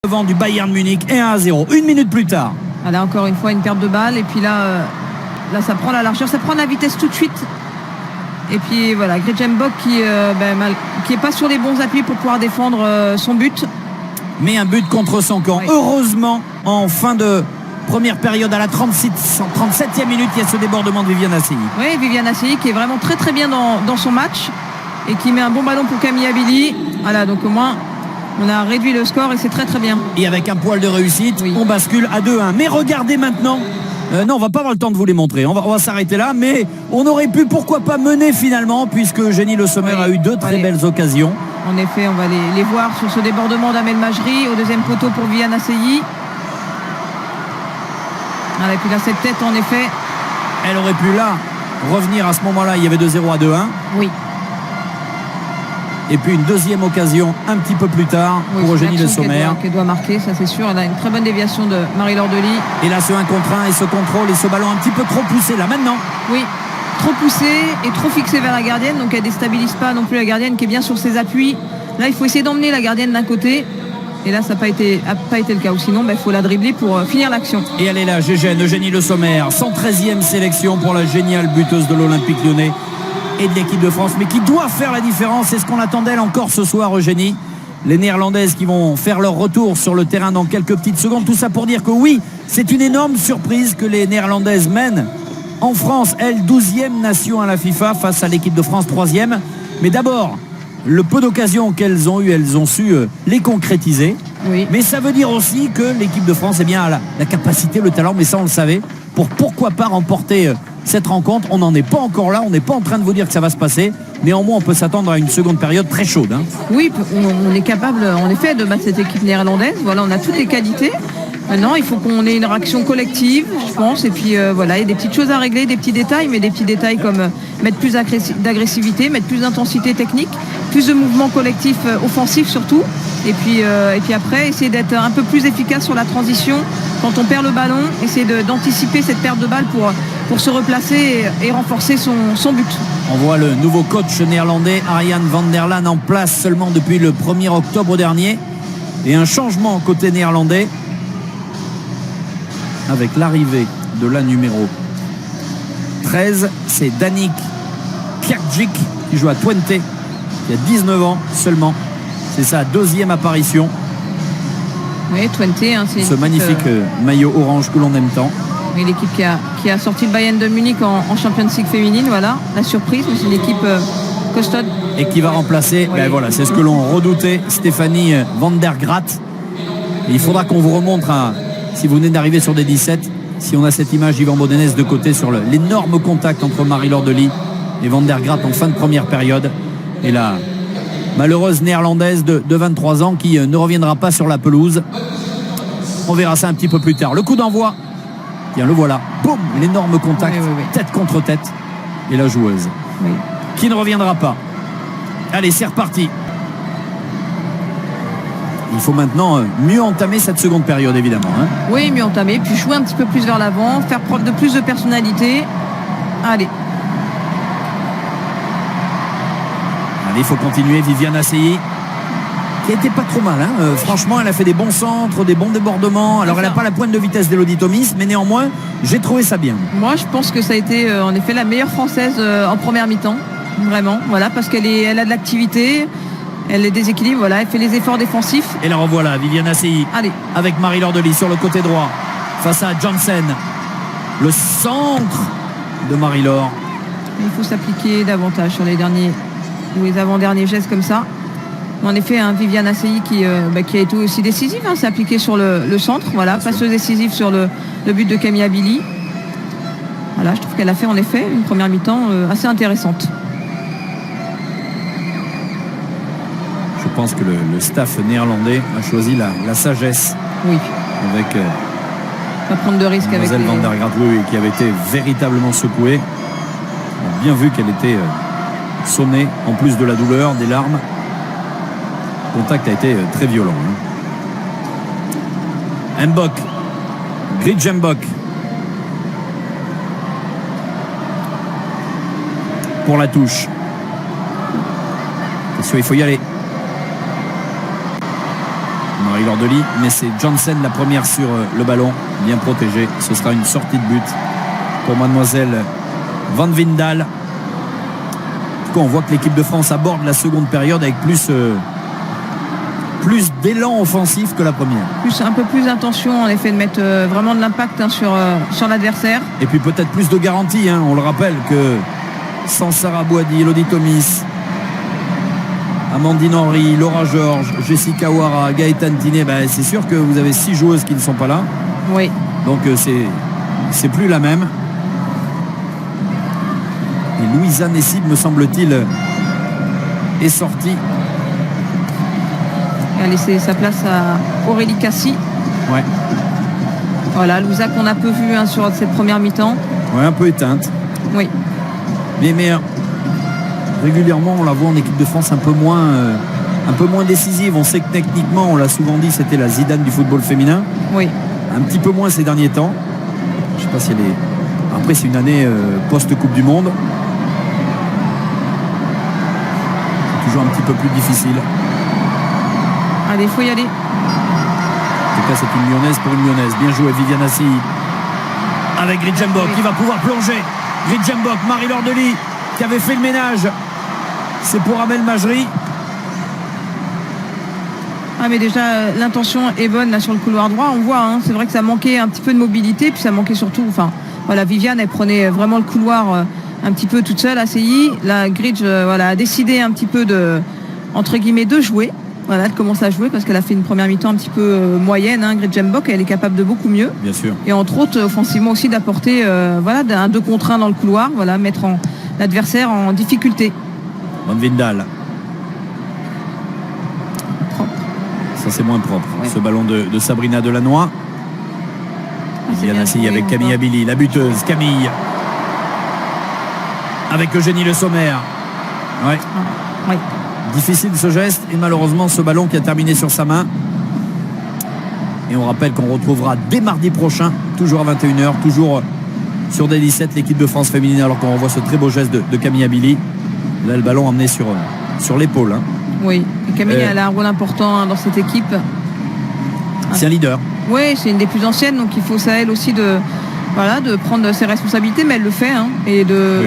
devant du Bayern Munich et 1-0. Une minute plus tard. Là encore une fois une perte de balle et puis là ça prend la largeur, ça prend la vitesse tout de suite. Et puis voilà, Gretjenbok qui est pas sur les bons appuis pour pouvoir défendre son but. Mais un but contre son camp. Oui. Heureusement, en fin de première période, à la 37e minute, il y a ce débordement de Viviane Asseyi. Oui, Viviane Asseyi qui est vraiment très très bien dans son match et qui met un bon ballon pour Camille Abili. Voilà, donc au moins on a réduit le score et c'est très très bien. Et avec un poil de réussite, oui, on bascule à 2-1. Mais regardez maintenant. Non, on va pas avoir le temps de vous les montrer. On va s'arrêter là, mais on aurait pu pourquoi pas mener finalement, puisque Eugénie Le Sommer a eu deux très belles occasions. En effet, on va les voir sur ce débordement d'Amel Majri au deuxième poteau pour Viviane Asseyi. Et puis là, cette tête, en effet. Elle aurait pu là revenir à ce moment-là. Il y avait 2-0 à 2-1. Oui. Et puis une deuxième occasion un petit peu plus tard pour Eugénie Le Sommer. Qu'elle doit marquer, ça c'est sûr. Elle a une très bonne déviation de Marie-Laure Delis. Et là, ce 1 contre 1 et ce contrôle et ce ballon un petit peu trop poussé là maintenant. Oui, trop poussé et trop fixé vers la gardienne. Donc elle déstabilise pas non plus la gardienne qui est bien sur ses appuis. Là, il faut essayer d'emmener la gardienne d'un côté. Et là, ça n'a pas été le cas. Ou sinon, il faut la dribbler pour finir l'action. Et elle est là, Gégène, Eugénie Le Sommer. 113e sélection pour la géniale buteuse de l'Olympique Lyonnais et de l'équipe de France, mais qui doit faire la différence. C'est ce qu'on attend d'elle encore ce soir, Eugénie. Les Néerlandaises qui vont faire leur retour sur le terrain dans quelques petites secondes. Tout ça pour dire que oui, c'est une énorme surprise que les Néerlandaises mènent en France, elles, 12e nation à la FIFA face à l'équipe de France, 3e. Mais d'abord, le peu d'occasions qu'elles ont eues, elles ont su les concrétiser. Oui. Mais ça veut dire aussi que l'équipe de France a la capacité, le talent, mais ça on le savait, pour pourquoi pas remporter cette rencontre. On n'en est pas encore là, on n'est pas en train de vous dire que ça va se passer. Néanmoins, on peut s'attendre à une seconde période très chaude. Oui, on est capable en effet de battre cette équipe néerlandaise. Voilà, on a toutes les qualités. Maintenant, il faut qu'on ait une réaction collective, je pense. Et puis voilà, il y a des petites choses à régler, des petits détails, mais des petits détails comme mettre plus d'agressivité, mettre plus d'intensité technique, plus de mouvements collectifs offensifs surtout. Et puis après, essayer d'être un peu plus efficace sur la transition. Quand on perd le ballon, essayer d'anticiper cette perte de balle pour se replacer et renforcer son but. On voit le nouveau coach néerlandais, Arjan van der Laan, en place seulement depuis le 1er octobre dernier. Et un changement côté néerlandais avec l'arrivée de la numéro 13. C'est Danik Kjartjic qui joue à Twente, qui a 19 ans seulement. C'est sa deuxième apparition. Oui, Twente, c'est ce magnifique maillot orange que l'on aime tant. Oui, l'équipe qui a sorti le Bayern de Munich en Champions League féminine, voilà, la surprise, mais c'est une équipe costaud. Et qui va remplacer, oui, voilà, c'est ce que l'on redoutait, Stéphanie Van der Graat. Et il faudra qu'on vous remontre, si vous venez d'arriver sur des 17, si on a cette image d'Yvan Bodenès de côté sur l'énorme contact entre Marie-Laure Delis et Van der Graat en fin de première période. Et la malheureuse néerlandaise de 23 ans qui ne reviendra pas sur la pelouse. On verra ça un petit peu plus tard. Le coup d'envoi. Tiens, le voilà. Boum, l'énorme contact, oui. Tête contre tête. Et la joueuse, oui, qui ne reviendra pas. Allez, c'est reparti. Il faut maintenant mieux entamer cette seconde période, évidemment. Oui, mieux entamer, puis jouer un petit peu plus vers l'avant, faire preuve de plus de personnalité. Allez, il faut continuer. Viviane Asseyi, qui n'était pas trop mal. Franchement, elle a fait des bons centres, des bons débordements. Alors, elle n'a pas la pointe de vitesse d'Elodie Thomis, mais néanmoins, j'ai trouvé ça bien. Moi, je pense que ça a été, en effet, la meilleure française en première mi-temps. Vraiment, voilà, parce qu'elle a de l'activité, elle est déséquilibre, voilà, elle fait les efforts défensifs. Et la revoilà, Viviane Asseyi, avec Marie-Laure Delis sur le côté droit, face à Janssen. Le centre de Marie-Laure. Il faut s'appliquer davantage sur les derniers ou les avant-derniers gestes comme ça. En effet, Viviane Asseyi qui a été aussi décisive, s'est appliquée sur le centre, voilà, passeuse décisive sur le but de Camille Abili. Voilà, je trouve qu'elle a fait en effet une première mi-temps assez intéressante. Je pense que le staff néerlandais a choisi la sagesse. Oui. Avec pas prendre de risques avec Van der Graat, qui avait été véritablement secouée. On a bien vu qu'elle était sonnée, en plus de la douleur, des larmes. Le contact a été très violent. Mbok, Gretjenbok pour la touche. Attention, il faut y aller. Marie-Laure Delis, mais c'est Janssen la première sur le ballon, bien protégée. Ce sera une sortie de but pour mademoiselle Van Vindal. En tout cas, on voit que l'équipe de France aborde la seconde période avec plus d'élan offensif que la première. Un peu plus d'intention, en effet, de mettre vraiment de l'impact sur l'adversaire. Et puis peut-être plus de garantie, hein. On le rappelle que sans Sarah Boadi, Elodie Thomis, Amandine Henry, Laura Georges, Jessica Ouara, Gaëtane Tiné, c'est sûr que vous avez 6 joueuses qui ne sont pas là. Oui. Donc c'est plus la même. Et Louisa Nessib, me semble-t-il, est sortie. Elle a laissé sa place à Aurélie Cassis. Ouais. Voilà, Louisa qu'on a peu vu sur cette première mi-temps. Ouais, un peu éteinte. Oui. Mais régulièrement, on la voit en équipe de France un peu moins décisive. On sait que techniquement, on l'a souvent dit, c'était la Zidane du football féminin. Oui. Un petit peu moins ces derniers temps. Je sais pas si elle est... Après, c'est une année post-Coupe du Monde. C'est toujours un petit peu plus difficile. Allez, il faut y aller. En tout cas, c'est une Lyonnaise pour une Lyonnaise. Bien joué, Viviane Assi. Avec Gridjembok qui va pouvoir plonger. Gridjembok, Marie-Laure Delis qui avait fait le ménage. C'est pour Amel Majri. Ah, mais déjà, l'intention est bonne là sur le couloir droit. On voit, c'est vrai que ça manquait un petit peu de mobilité. Puis ça manquait surtout, voilà, Viviane, elle prenait vraiment le couloir un petit peu toute seule, ACI. La Gridge, a décidé un petit peu entre guillemets, de jouer. Voilà, elle commence à jouer parce qu'elle a fait une première mi-temps un petit peu moyenne. Gridjembok, elle est capable de beaucoup mieux. Bien sûr. Et entre autres, offensivement aussi, d'apporter un 2 contre 1 dans le couloir. Voilà, mettre l'adversaire en difficulté. Van Vindal. Propre. Ça, c'est moins propre. Ouais. Ce ballon de Sabrina Delannoy. Viviane Assi avec Camille Abili. La buteuse, Camille. Avec Eugénie Le Sommer. Ouais. Oui. Difficile ce geste et malheureusement ce ballon qui a terminé sur sa main. Et on rappelle qu'on retrouvera dès mardi prochain, toujours à 21h, toujours sur D17, l'équipe de France féminine, alors qu'on revoit ce très beau geste de Camille Abili. Là, le ballon emmené sur l'épaule. Oui, et Camille, elle a un rôle important dans cette équipe. C'est un leader. Oui, c'est une des plus anciennes, donc il faut ça elle aussi de prendre ses responsabilités, mais elle le fait, et de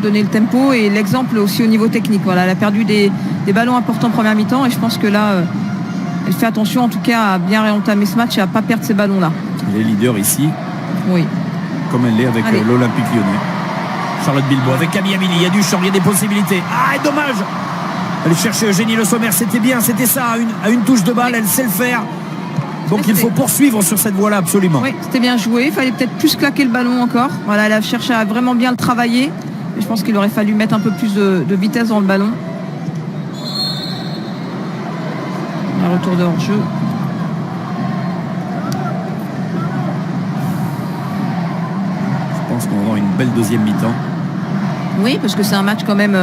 donner le tempo et l'exemple aussi au niveau technique. Voilà, elle a perdu des ballons importants en première mi-temps et je pense que là, elle fait attention en tout cas à bien réentamer ce match et à ne pas perdre ces ballons-là. Elle est leader ici. Oui. Comme elle l'est avec l'Olympique Lyonnais. Charlotte Bilbao avec Camille Amini, il y a du champ, il y a des possibilités. Ah, et dommage. Elle cherchait Eugénie Le Sommer, c'était bien, c'était ça, à une touche de balle, elle sait le faire. Donc il faut poursuivre sur cette voie-là, absolument. Oui, c'était bien joué. Il fallait peut-être plus claquer le ballon encore. Voilà, elle a cherché à vraiment bien le travailler. Et je pense qu'il aurait fallu mettre un peu plus de vitesse dans le ballon. Un retour de hors-jeu. Je pense qu'on va avoir une belle deuxième mi-temps. Oui, parce que c'est un match quand même...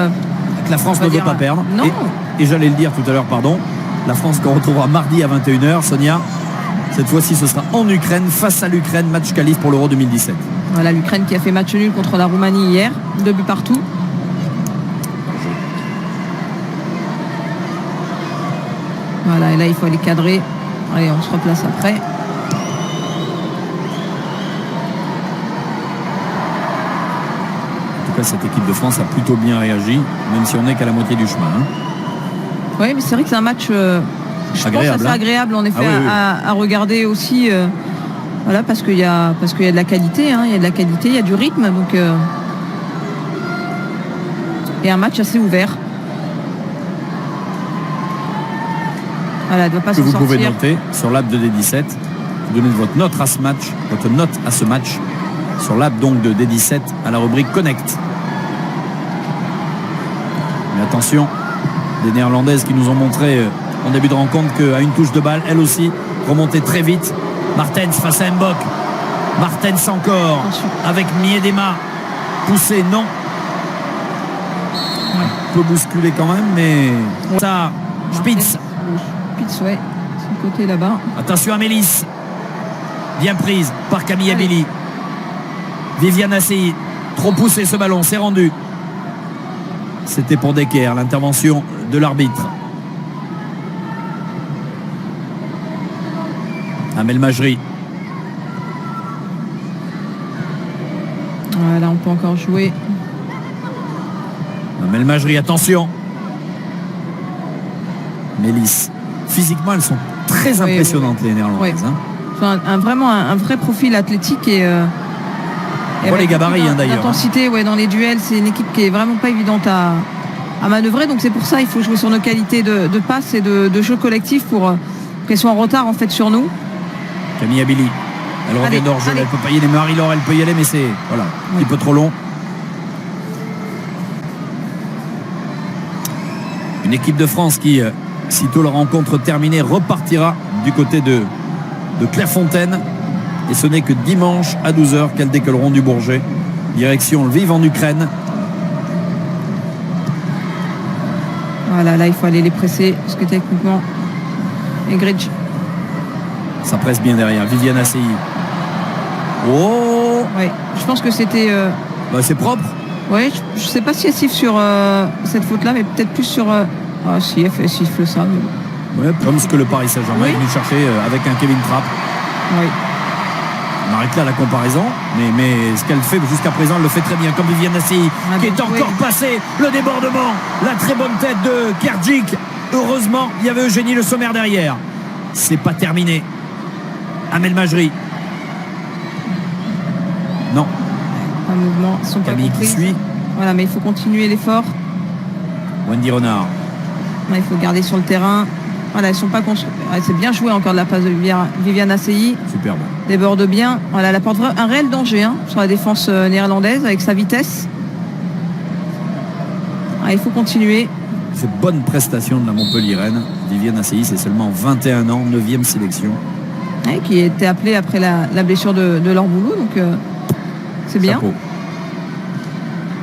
que la France ne veut pas perdre. Non. Et j'allais le dire tout à l'heure, pardon. La France qu'on retrouvera mardi à 21h, Sonia. Cette fois-ci, ce sera en Ukraine, face à l'Ukraine, match qualif pour l'Euro 2017. Voilà, l'Ukraine qui a fait match nul contre la Roumanie hier, 2 buts partout. Voilà, et là, il faut aller cadrer. Allez, on se replace après. En tout cas, cette équipe de France a plutôt bien réagi, même si on n'est qu'à la moitié du chemin. Oui, mais c'est vrai que c'est un match... Je pense assez agréable en effet à regarder aussi, voilà, parce qu'il y a de la qualité, il y a de la qualité, il y a du rythme, donc et un match assez ouvert. Voilà, elle ne doit pas s'en sortir. Vous pouvez noter sur l'app de D17, vous donnez votre note à ce match, sur l'app donc de D17 à la rubrique Connect. Mais attention, des Néerlandaises qui nous ont montré en début de rencontre qu'à une touche de balle, elle aussi remontait très vite. Martens face à Mbok. Martens encore avec Miedema. Poussé, non. Peut bousculer quand même, mais ça, Spitz. Spitz, ouais, son côté là-bas. Attention à Mélis. Bien prise par Camille Abili. Viviane Assi. Trop poussé ce ballon, c'est rendu. C'était pour Decker, l'intervention de l'arbitre. Amel Majri. Voilà, on peut encore jouer. Amel Majri, attention. Mélis. Physiquement, elles sont très impressionnantes, les Néerlandaises. Oui. Enfin, vraiment un vrai profil athlétique et pour les gabarits d'ailleurs. L'intensité dans les duels, c'est une équipe qui est vraiment pas évidente à manœuvrer. Donc c'est pour ça il faut jouer sur nos qualités de passe et de jeu collectif pour qu'elles soient en retard en fait sur nous. Camille Abili. Elle revient d'hors-jeu, elle peut pas y aller. Marie-Laure, elle peut y aller, mais c'est un petit peu trop long. Une équipe de France qui, sitôt la rencontre terminée, repartira du côté de Clairefontaine. Et ce n'est que dimanche à 12h qu'elles décolleront du Bourget. Direction Lviv en Ukraine. Voilà, là il faut aller les presser, parce que techniquement, Egridge. Ça presse bien derrière. Viviane Assey. Oh, oui, je pense que c'était... c'est propre. Oui, je ne sais pas si elle siffle sur cette faute-là, mais peut-être plus sur... Ah si, elle siffle ça. Mais... Ouais, comme ce que le Paris Saint-Germain est venu chercher avec un Kevin Trapp. Oui. On arrête là la comparaison, mais ce qu'elle fait jusqu'à présent, elle le fait très bien, comme Viviane Assey, qui est encore passée. Le débordement, la très bonne tête de Kerdjic. Heureusement, il y avait Eugénie Le Sommer derrière. C'est pas terminé. Amel Majri. Non. Un mouvement, sont pas Camille qui suit. Voilà, mais il faut continuer l'effort. Wendy Renard. Il faut garder sur le terrain. Voilà, elles sont pas construites. C'est bien joué encore de la passe de Viviane Assey. Superbe. Déborde bien. Voilà, elle apporte un réel danger sur la défense néerlandaise avec sa vitesse. Il faut continuer. C'est bonne prestation de la Montpelliéraine. Viviane Assey, c'est seulement 21 ans, 9e sélection. Qui était appelée après la blessure de leur boulot. Donc c'est bien.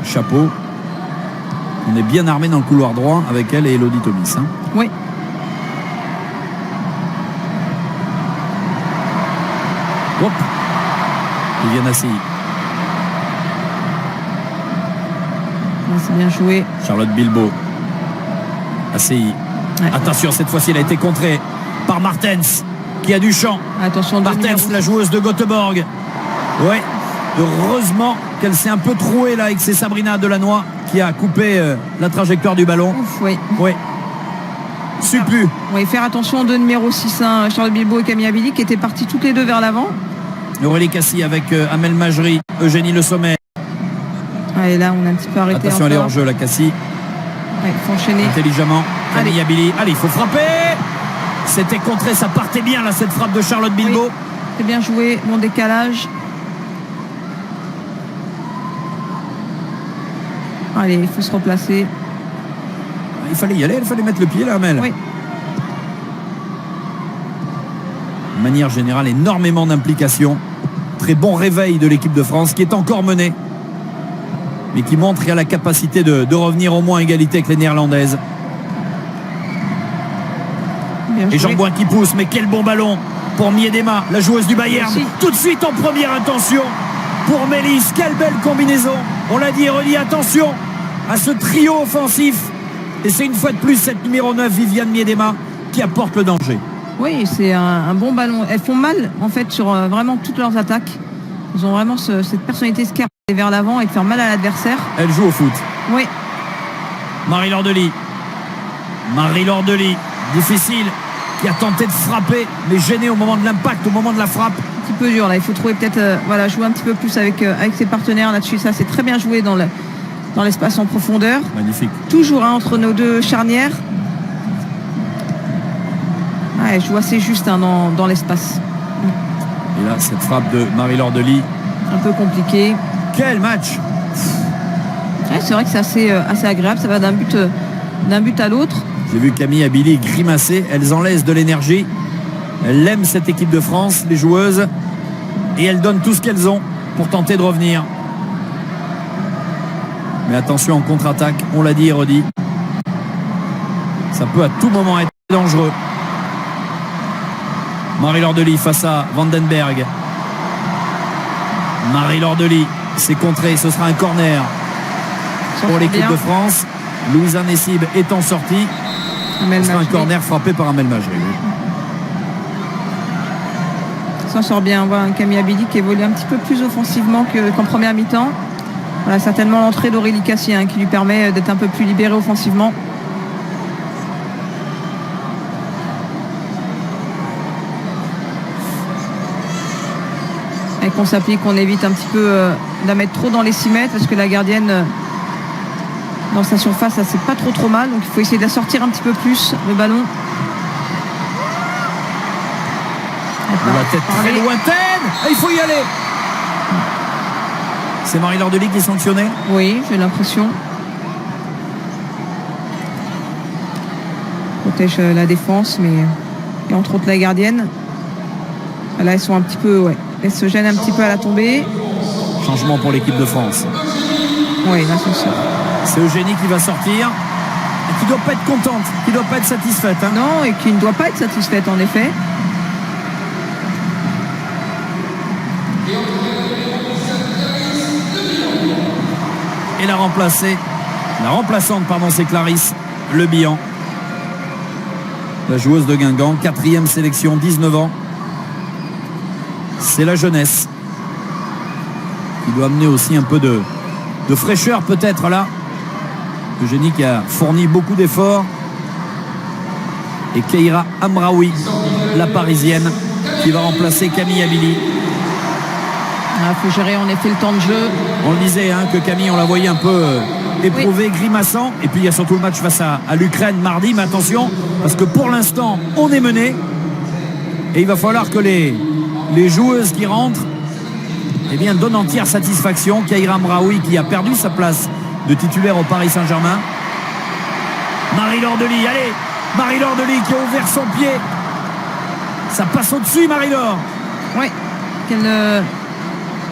Chapeau. On est bien armé dans le couloir droit avec elle et Elodie Thomis. Oui. Hop. Viviane Assey. C'est bien joué. Charlotte Bilbao. Assey. Ouais. Attention, cette fois-ci, elle a été contrée par Martens, qui a du champ. Attention, Martens, la joueuse de Göteborg. Ouais. Heureusement qu'elle s'est un peu trouée là avec ses Sabrina Delannoy qui a coupé la trajectoire du ballon. Ouf, oui. Oui. Suppu. Oui, faire attention aux deux numéros 6, Charlotte Bilbao et Camille Abili, qui étaient partis toutes les deux vers l'avant. Aurélie Cassis avec Amel Majri, Eugénie Le Sommer. Et là, on a un petit peu arrêté. Attention, elle est hors jeu, la Cassis. Il faut enchaîner. Intelligemment. Camille Abili. Allez, il faut frapper. C'était contré, ça partait bien là, cette frappe de Charlotte Bilbao. Oui. C'est bien joué, bon décalage. Allez, il faut se replacer. Il fallait y aller, il fallait mettre le pied là, Amel. Oui. De manière générale, énormément d'implication. Très bon réveil de l'équipe de France qui est encore menée, mais qui montre qu'il y a la capacité de revenir au moins à égalité avec les Néerlandaises. Et Jean-Bouin qui pousse, mais quel bon ballon pour Miedema, la joueuse du Bayern. Merci. Tout de suite en première intention pour Mélis. Quelle belle combinaison. On l'a dit et redit, attention à ce trio offensif. Et c'est une fois de plus cette numéro 9, Viviane Miedema, qui apporte le danger. Oui, c'est un bon ballon. Elles font mal en fait sur vraiment toutes leurs attaques. Ils ont vraiment cette personnalité de aller vers l'avant et de faire mal à l'adversaire. Elle joue au foot. Oui. Marie-Laure Delis. Marie-Laure Delis, difficile, qui a tenté de frapper, mais gêné au moment de l'impact, au moment de la frappe. Un petit peu dur là, il faut trouver peut-être jouer un petit peu plus avec ses partenaires là-dessus. Ça, c'est très bien joué dans l'espace en profondeur. Magnifique. Toujours entre nos deux charnières. Elle joue assez juste dans l'espace. Et là, cette frappe de Marie-Laure Delis. Un peu compliqué. Quel match! Ouais, c'est vrai que c'est assez agréable, ça va d'un but à l'autre. J'ai vu Camille Abili grimacer, elles en laissent de l'énergie. Elles aiment cette équipe de France, les joueuses, et elles donnent tout ce qu'elles ont pour tenter de revenir. Mais attention en contre-attaque, on l'a dit et redit. Ça peut à tout moment être dangereux. Marie-Laure Delis face à Vandenberg. Marie-Laure Delis, c'est contré, ce sera un corner pour l'équipe de France. Louisa Nessib étant sortie. Ce sera un corner frappé par Amel Majri. s'en sort bien. On voit un Camille Abidi qui évolue un petit peu plus offensivement qu'en première mi-temps. Voilà, certainement l'entrée d'Aurélie Cassie qui lui permet d'être un peu plus libérée offensivement. Et qu'on s'applique, qu'on évite un petit peu d'en mettre trop dans les 6 mètres parce que la gardienne dans sa surface, ça c'est pas trop mal. Donc il faut essayer de la sortir un petit peu plus, le ballon. La tête très lointaine. Il faut y aller. C'est Marie-Laure Delis qui est sanctionnée. Oui, j'ai l'impression. Protège la défense, mais et entre autres la gardienne. Là, elles sont un petit peu, ouais. Elles se gênent un petit peu à la tombée. Changement pour l'équipe de France. Oui, là, c'est ça. C'est Eugénie qui va sortir. Et qui ne doit pas être contente, qui ne doit pas être satisfaite. Hein. Non, et qui ne doit pas être satisfaite, en effet. Et la remplaçante, c'est Clarisse Le Bihan. La joueuse de Guingamp, 4e sélection, 19 ans. C'est la jeunesse qui doit amener aussi un peu de fraîcheur peut-être là. Eugénie qui a fourni beaucoup d'efforts. Et Keira Amraoui, la parisienne, qui va remplacer Camille Abili. Il faut gérer en effet le temps de jeu. On le disait que Camille, on la voyait un peu éprouvé, grimaçant. Et puis il y a surtout le match face à l'Ukraine mardi. Mais attention, parce que pour l'instant, on est mené. Et il va falloir que les joueuses qui rentrent donnent entière satisfaction. Keira Amraoui qui a perdu sa place de titulaire au Paris Saint-Germain. Marie-Laure Delis, allez, Marie-Laure Delis qui a ouvert son pied. Ça passe au-dessus, Marie-Laure. Oui, qu'elle ne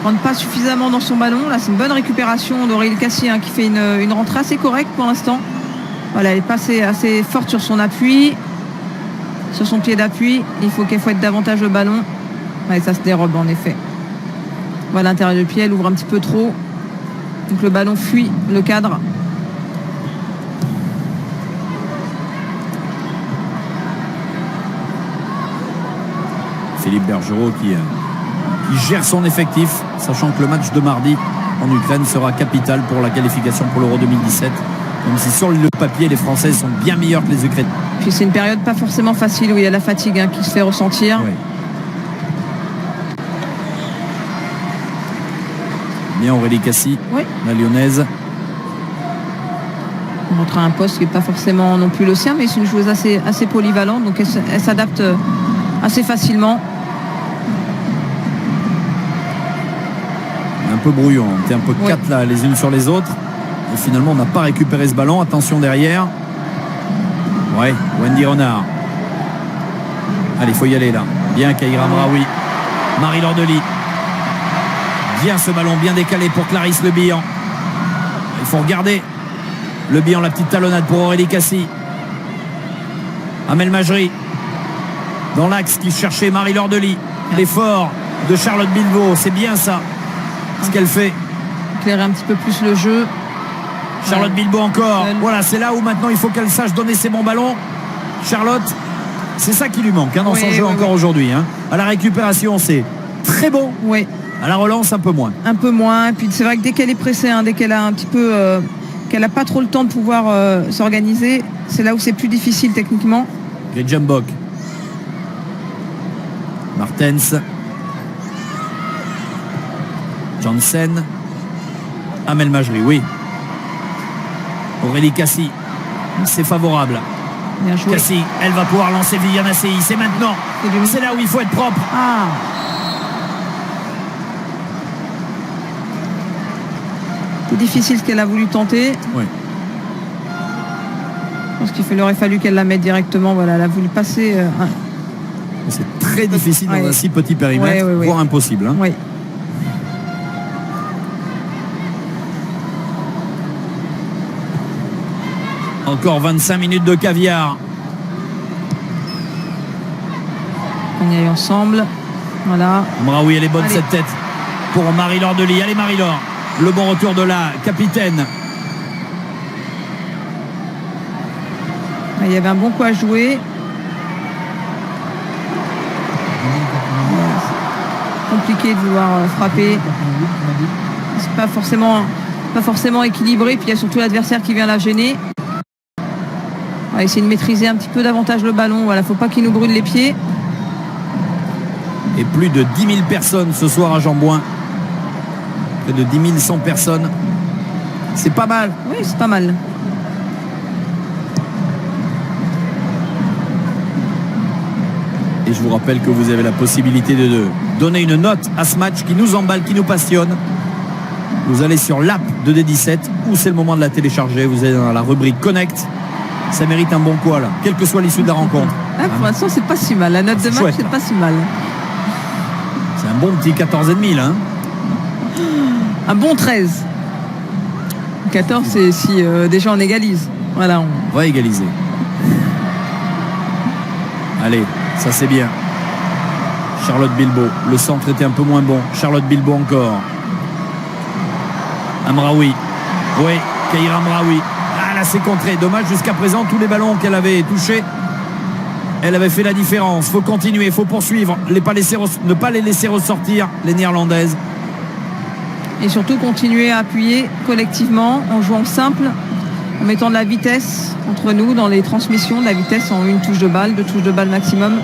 rentre pas suffisamment dans son ballon. Là, c'est une bonne récupération d'Aurélie Cassie qui fait une rentrée assez correcte pour l'instant. Voilà, elle est passée assez forte sur son appui, sur son pied d'appui. Il faut qu'elle fouette davantage le ballon. Ouais, ça se dérobe en effet. Voilà, l'intérieur du pied, elle ouvre un petit peu trop. Donc le ballon fuit le cadre. Philippe Bergerot qui gère son effectif, sachant que le match de mardi en Ukraine sera capital pour la qualification pour l'Euro 2017. Même si sur le papier, les Françaises sont bien meilleures que les Ukrainiens. Puis c'est une période pas forcément facile où il y a la fatigue qui se fait ressentir. Oui. Bien Aurélie Cassie, oui. La lyonnaise. On rentre à un poste qui n'est pas forcément non plus le sien, mais c'est une joueuse assez polyvalente, donc elle s'adapte assez facilement. Un peu brouillon, on était un peu 4 là, les unes sur les autres. Et finalement, on n'a pas récupéré ce ballon. Attention derrière. Ouais, Wendy Renard. Allez, il faut y aller là. Bien Keira Amraoui. Marie-Laure Delis. Bien ce ballon, bien décalé pour Clarisse Le Bihan. Il faut regarder. Le Bihan, la petite talonnade pour Aurélie Cassie. Amel Majri. Dans l'axe qui cherchait Marie-Laure Delis. L'effort de Charlotte Bilbao, c'est bien ça. Ce qu'elle fait. Éclairer un petit peu plus le jeu. Charlotte Bilbao encore. Voilà, c'est là où maintenant il faut qu'elle sache donner ses bons ballons. Charlotte, c'est ça qui lui manque dans son jeu encore aujourd'hui. À la récupération, c'est très bon. Oui. À la relance, un peu moins. Un peu moins. Et puis c'est vrai que dès qu'elle est pressée, dès qu'elle a un petit peu, qu'elle n'a pas trop le temps de pouvoir s'organiser, c'est là où c'est plus difficile techniquement. Grijambok. Martens. Janssen. Amel Majri, oui. Aurélie Cassie, c'est favorable. Bien joué. Cassie, elle va pouvoir lancer Viviane Cey. C'est maintenant. C'est là où il faut être propre. C'est difficile ce qu'elle a voulu tenter. Oui. Je pense qu'il aurait fallu qu'elle la mette directement. Voilà, elle a voulu passer. C'est très difficile dans un si petit périmètre, voire impossible. Oui. Encore 25 minutes de caviar. On y est ensemble. Voilà. Amraoui, elle est bonne cette tête pour Marie-Laure Delis. Allez Marie-Laure. Le bon retour de la capitaine. Il y avait un bon coup à jouer. compliqué de vouloir frapper. C'est pas forcément équilibré. Puis il y a surtout l'adversaire qui vient la gêner. On va essayer de maîtriser un petit peu davantage le ballon. Voilà, faut pas qu'il nous brûle les pieds. Et plus de 10 000 personnes ce soir à Jean-Bouin. Près de 10 100 personnes. C'est pas mal. Oui, c'est pas mal. Et je vous rappelle que vous avez la possibilité de donner une note à ce match qui nous emballe, qui nous passionne. Vous allez sur l'app de D17 ou c'est le moment de la télécharger. Vous allez dans la rubrique Connect. Ça mérite un bon quoi là, quelle que soit l'issue de la rencontre. Ah, pour l'instant, c'est pas si mal. La note de match, chouette, c'est pas si mal. C'est un bon petit 14,5 là. Hein. Un bon 13. 14, c'est si déjà on égalise. Voilà. On va égaliser. Allez, ça c'est bien. Charlotte Bilbao. Le centre était un peu moins bon. Charlotte Bilbao encore. Amraoui. Oui, Keira Amraoui. Ah là c'est contré. Dommage, jusqu'à présent, tous les ballons qu'elle avait touchés, elle avait fait la différence. Faut continuer, faut poursuivre. Ne pas les laisser ressortir, les Néerlandaises. Et surtout continuer à appuyer collectivement en jouant simple, en mettant de la vitesse entre nous dans les transmissions, de la vitesse en une touche de balle, 2 touches de balle maximum.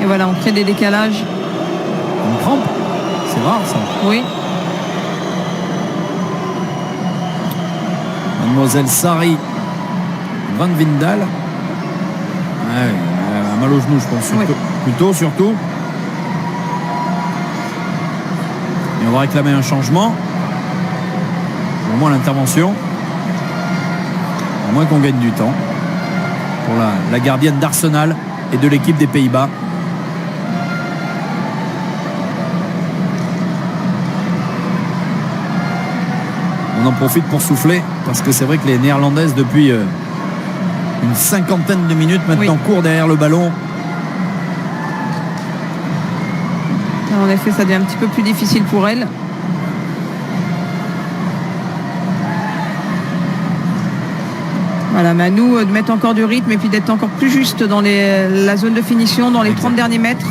Et voilà, on crée des décalages. Une crampe, c'est rare ça. Oui. Mademoiselle Sari Van Vindal. Ouais, elle a mal au genou, je pense. Surtout. Et on va réclamer un changement. Au moins l'intervention. Au moins qu'on gagne du temps. Pour la gardienne d'Arsenal et de l'équipe des Pays-Bas. On en profite pour souffler parce que c'est vrai que les Néerlandaises depuis une 50aine de minutes maintenant courent derrière le ballon. En effet, ça devient un petit peu plus difficile pour elles. Voilà, mais à nous de mettre encore du rythme et puis d'être encore plus juste dans la zone de finition, dans les 30 derniers mètres.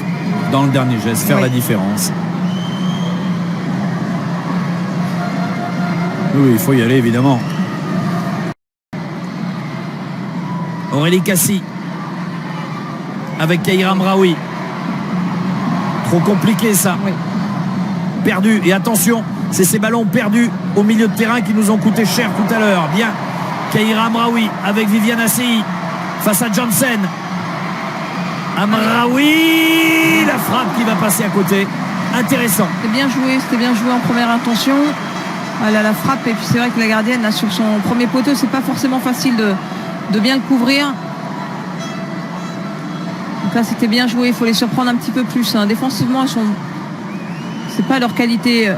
Dans le dernier geste, faire la différence. Oui, il faut y aller évidemment. Aurélie Cassie avec Keira Amraoui. Trop compliqué ça. Oui. Perdu. Et attention, c'est ces ballons perdus au milieu de terrain qui nous ont coûté cher tout à l'heure. Bien. Keira Amraoui avec Viviane Assey face à Johnson. Amraoui, la frappe qui va passer à côté. Intéressant. C'était bien joué en première intention. Elle a la frappe et puis c'est vrai que la gardienne là, sur son premier poteau, c'est pas forcément facile de bien le couvrir. Donc là c'était bien joué, il faut les surprendre un petit peu plus. Hein. Défensivement, c'est pas leur qualité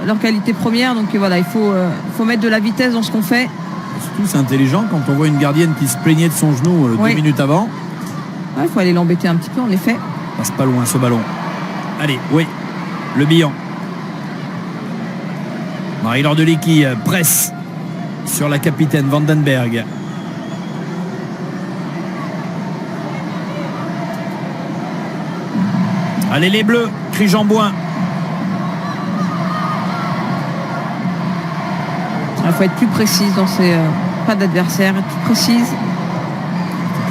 première, donc voilà, il faut mettre de la vitesse dans ce qu'on fait. Surtout c'est intelligent quand on voit une gardienne qui se plaignait de son genou 2 minutes avant. Il faut aller l'embêter un petit peu en effet. Passe pas loin ce ballon. Allez, oui, le bilan. Marie-Laure Delis qui presse sur la capitaine Vandenberg. Allez les Bleus, crie Jean-Bouin. Il faut être plus précise dans ses pas d'adversaire, être plus précise.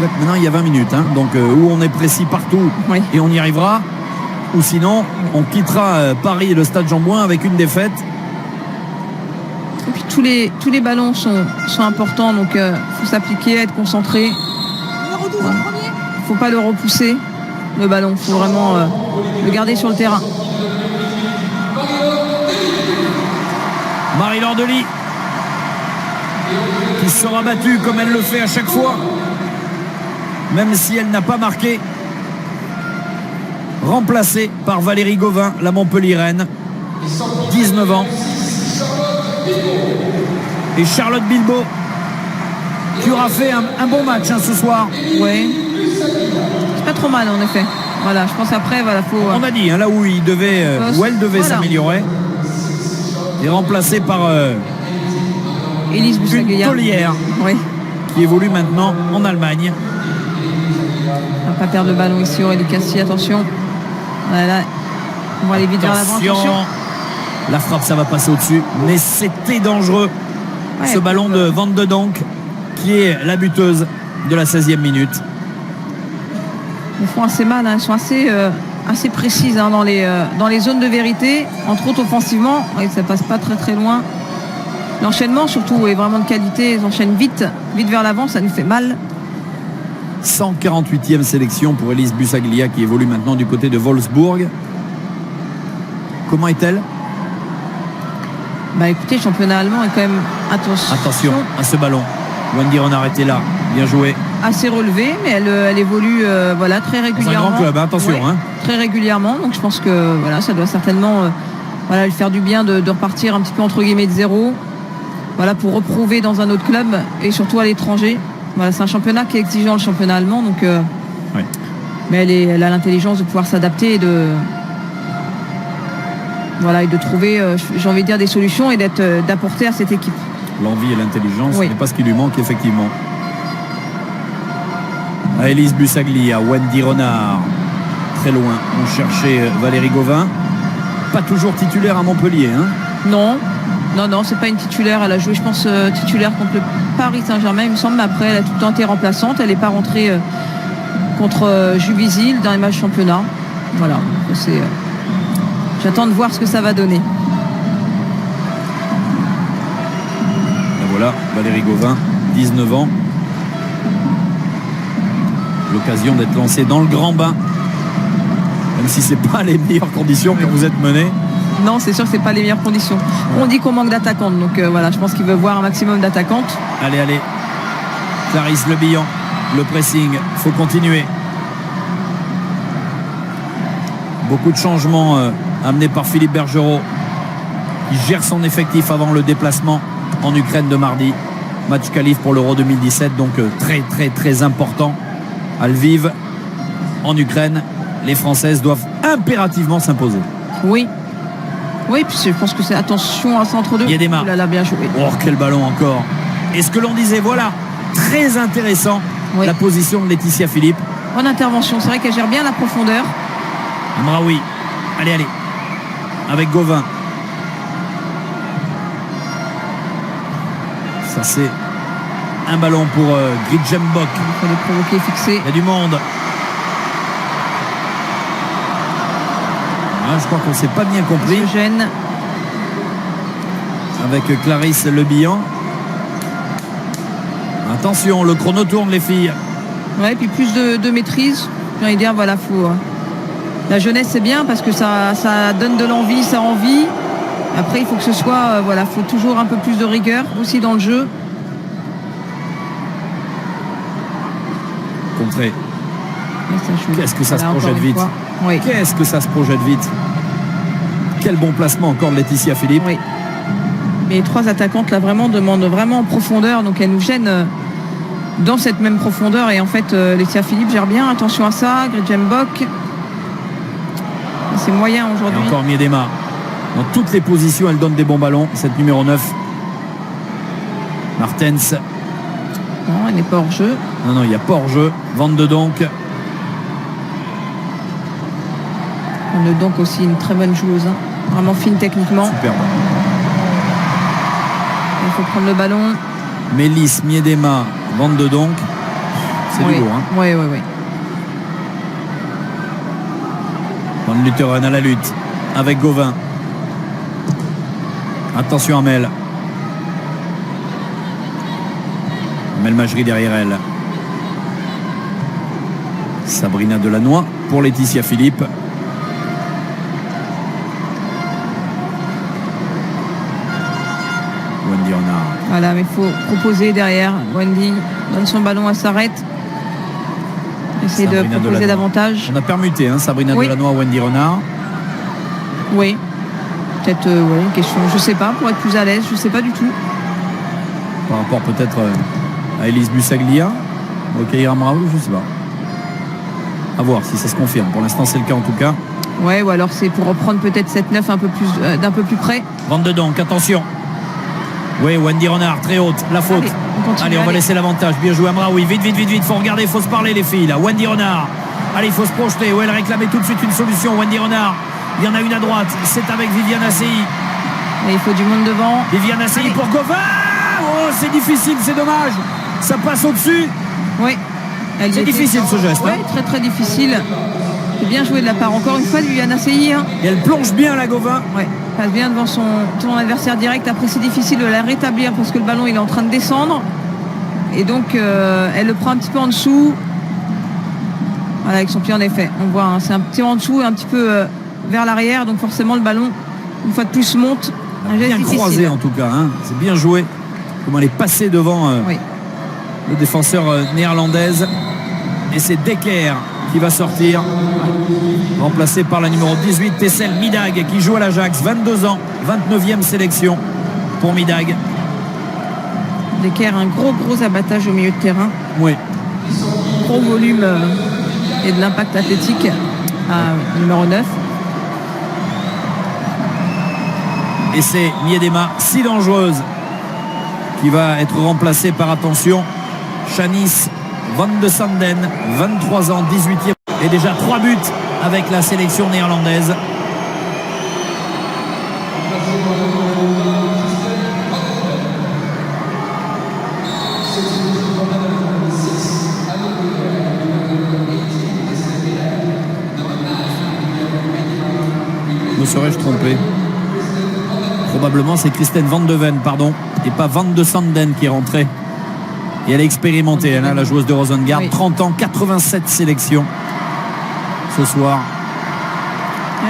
Maintenant il y a 20 minutes, hein, donc où on est précis partout et on y arrivera, ou sinon on quittera Paris et le stade Jean-Bouin avec une défaite. Et puis tous les ballons sont importants, donc faut s'appliquer, être concentré. Faut pas le repousser, le ballon, faut vraiment le garder sur le terrain. Marie-Laure Delis qui sera battue comme elle le fait à chaque fois, même si elle n'a pas marqué. Remplacée par Valérie Gauvin, la Montpelliéraine, 19 ans. Et Charlotte Bilbao qui aura fait un bon match ce soir. Oui. C'est pas trop mal en effet. Voilà, je pense après, voilà, faut. On a dit, hein, là où elle devait s'améliorer. Et remplacée par Élise une taulière qui évolue maintenant en Allemagne. On va pas perdre le ballon ici, Aurélie Cassie, attention. Voilà. On va aller vite vers l'avant. Attention. La frappe, ça va passer au-dessus. Mais c'était dangereux. Ouais, ce ballon de Van de Donk, qui est la buteuse de la 16e minute. Ils font assez mal, hein. Ils sont assez précises dans les zones de vérité. Entre autres offensivement, et ça passe pas très très loin. L'enchaînement surtout est vraiment de qualité. Ils enchaînent vite vers l'avant, ça nous fait mal. 148e sélection pour Elise Busaglia qui évolue maintenant du côté de Wolfsburg. Comment est-elle? Bah écoutez, le championnat allemand est quand même, attention à ce ballon. Wendy Renard était là, bien joué. Assez relevé, mais elle évolue très régulièrement. C'est un grand club, attention. Ouais, très régulièrement, donc je pense que ça doit certainement lui faire du bien de repartir un petit peu entre guillemets de zéro. Pour reprouver dans un autre club et surtout à l'étranger. C'est un championnat qui est exigeant, le championnat allemand, donc oui. Mais elle a l'intelligence de pouvoir s'adapter et de trouver, j'ai envie de dire, des solutions et d'apporter à cette équipe. L'envie et l'intelligence, oui. Ce n'est pas ce qui lui manque, effectivement. À Elise Busaglia, Wendy Renard, très loin. On cherchait Valérie Gauvin. Pas toujours titulaire à Montpellier. Non, c'est pas une titulaire. Elle a joué, je pense, titulaire contre le Paris Saint-Germain, il me semble. Mais après, elle a tout le temps été remplaçante. Elle n'est pas rentrée contre Juvisy dans les matchs championnat. Voilà. J'attends de voir ce que ça va donner. Et voilà, Valérie Gauvin, 19 ans. L'occasion d'être lancée dans le grand bain. Même si c'est pas les meilleures conditions quand vous êtes mené. Non, c'est sûr que c'est pas les meilleures conditions. On dit qu'on manque d'attaquantes, donc je pense qu'il veut voir un maximum d'attaquantes. Allez, Clarisse Le Bihan, le pressing, faut continuer. Beaucoup de changements amenés par Philippe Bergerot, qui gère son effectif avant le déplacement en Ukraine de mardi. Match qualif pour l'Euro 2017, donc très très très important à Lviv, en Ukraine. Les Françaises doivent impérativement s'imposer. Oui, puis je pense que c'est attention à centre 2. Il y a des marques. Bien joué. Oh, quel ballon encore. Et ce que l'on disait, très intéressant, la position de Laetitia Philippe. Bonne intervention, c'est vrai qu'elle gère bien la profondeur. Amraoui, allez, avec Gauvin. Ça c'est un ballon pour Gridjembok. Il faut les provoquer, fixer. Il y a du monde. Je crois qu'on ne s'est pas bien compris. Gêne. Avec Clarisse Le Bihan. Attention, le chrono tourne, les filles. Ouais, puis plus de maîtrise. J'ai envie de dire, faut. La jeunesse, c'est bien parce que ça donne de l'envie, ça envie. Après, il faut que ce soit, faut toujours un peu plus de rigueur aussi dans le jeu. Contré. Qu'est-ce que ça se projette vite. Oui. Qu'est-ce que ça se projette vite. Quel bon placement encore de Laetitia Philippe. Oui. Mais les trois attaquantes là demandent vraiment en profondeur, donc elles nous gênent dans cette même profondeur. Et en fait, Laetitia Philippe gère bien. Attention à ça, Gridjembok. C'est moyen aujourd'hui. Et encore Miedema. Dans toutes les positions, elle donne des bons ballons. Cette numéro 9. Martens. Non, elle n'est pas hors jeu. Non, il n'y a pas hors jeu. Van de Donk. On a donc aussi une très bonne joueuse. Vraiment fine techniquement. Superbe. Il faut prendre le ballon. Mélis, Miedema, Van de Donk. C'est du lourd. Oui. Van Lutheren à la lutte. Avec Gauvin. Attention Amel. Amel Majri derrière elle. Sabrina Delannoy pour Laetitia Philippe. Wendy Renard. Voilà, mais il faut proposer derrière. Wendy donne son ballon, elle s'arrête. Essaye de proposer davantage. On a permuté Sabrina Delannoy, Wendy Renard. Oui. Peut-être une question, je sais pas, pour être plus à l'aise, je sais pas du tout. Par rapport peut-être à Elise Busaglia, au Kaira Amraoui, je sais pas. À voir si ça se confirme. Pour l'instant, c'est le cas en tout cas. Ouais, ou alors c'est pour reprendre peut-être cette 9 d'un peu plus près. Van de Donk, attention. Oui, Wendy Renard, très haute, la faute. Allez, on va laisser l'avantage. Bien joué Amraoui, vite, faut regarder, il faut se parler les filles là. Wendy Renard, allez, il faut se projeter. Ouais, elle réclamait tout de suite une solution. Wendy Renard, Il y en a une à droite. C'est avec Viviane Assey. Et il faut du monde devant. Viviane Assey pour Gauvin. Oh, c'est difficile, c'est dommage. Ça passe au-dessus. Oui. C'est difficile ce geste. Oui, très très difficile. C'est bien joué de la part encore une fois de Viviane Assey. Hein. Et elle plonge bien la Gauvin. Oui. Passe bien devant son adversaire direct. Après, c'est difficile de la rétablir parce que le ballon il est en train de descendre. Et donc, elle le prend un petit peu en dessous. Voilà, avec son pied en effet. On voit, hein, c'est un petit peu en dessous et un petit peu vers l'arrière. Donc forcément, le ballon, une fois de plus, monte. Bien croisé en tout cas. Hein. C'est bien joué. Comment elle est passée devant le défenseur néerlandaise. Et c'est Decker qui va sortir. Remplacé par la numéro 18, Tessel Midag, qui joue à l'Ajax. 22 ans, 29e sélection pour Midag. Decker, un gros abattage au milieu de terrain. Oui. Gros volume et de l'impact athlétique à numéro 9. Et c'est Miedema, si dangereuse, qui va être remplacée par, attention, Shanice Van de Sanden, 23 ans, 18e, et déjà 3 buts avec la sélection néerlandaise. Me serais-je trompé? Probablement c'est Christine Van de Ven, pardon, et pas Van de Sanden qui est rentrée. Et elle est expérimentée, elle, la joueuse de Rosengard, oui. 30 ans, 87 sélections ce soir.